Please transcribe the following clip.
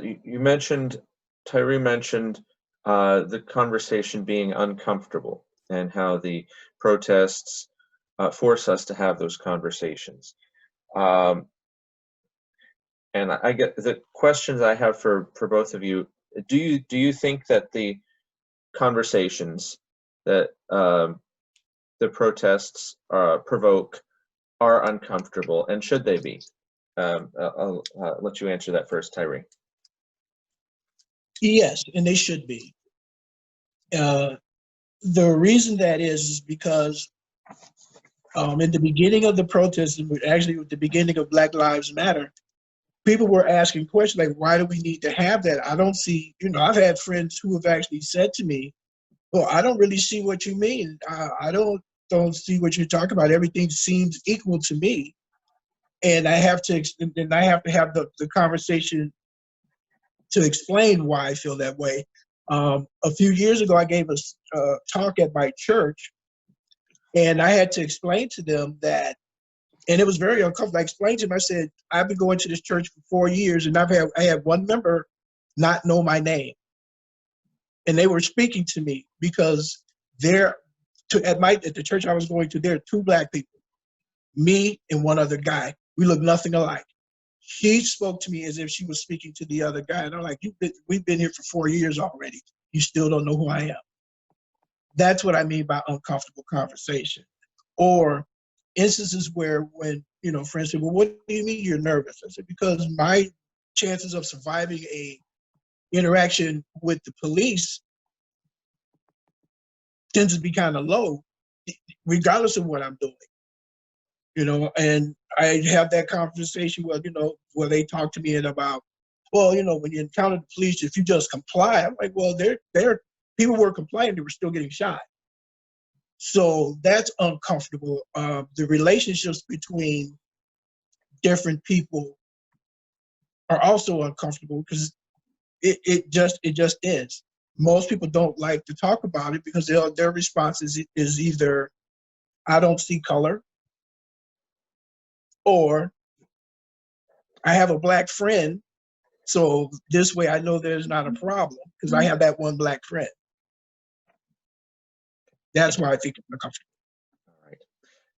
you mentioned, Tyree mentioned the conversation being uncomfortable and how the protests force us to have those conversations. Um, and I get the questions I have for both of you. Do you think that the conversations that the protests provoke are uncomfortable, and should they be? I'll let you answer that first, Tyree. Yes, and they should be. The reason that is because in the beginning of the protests, actually at the beginning of Black Lives Matter, people were asking questions like, why do we need to have that? I don't see, I've had friends who have actually said to me, well, I don't really see what you mean. I don't see what you're talking about. Everything seems equal to me. And I have to have the conversation to explain why I feel that way. A few years ago, I gave a talk at my church, and I had to explain to them that, and it was very uncomfortable. I explained to them, I said, I've been going to this church for 4 years, and I had one member not know my name. And they were speaking to me because at the church I was going to, there are 2 Black people, me and one other guy. We look nothing alike. She spoke to me as if she was speaking to the other guy. And I'm like, we've been here for 4 years already. You still don't know who I am. That's what I mean by uncomfortable conversation. Or instances where when, friends say, well, what do you mean you're nervous? I said, because my chances of surviving a interaction with the police tends to be kind of low, regardless of what I'm doing. And I have that conversation where they talk to me about, well, when you encounter the police, if you just comply, I'm like, well, people were complaining, they were still getting shot. So that's uncomfortable. The relationships between different people are also uncomfortable because it just is. Most people don't like to talk about it because their response is either, I don't see color, or I have a Black friend, so this way I know there's not a problem because I have that one Black friend. That's why I think it's uncomfortable.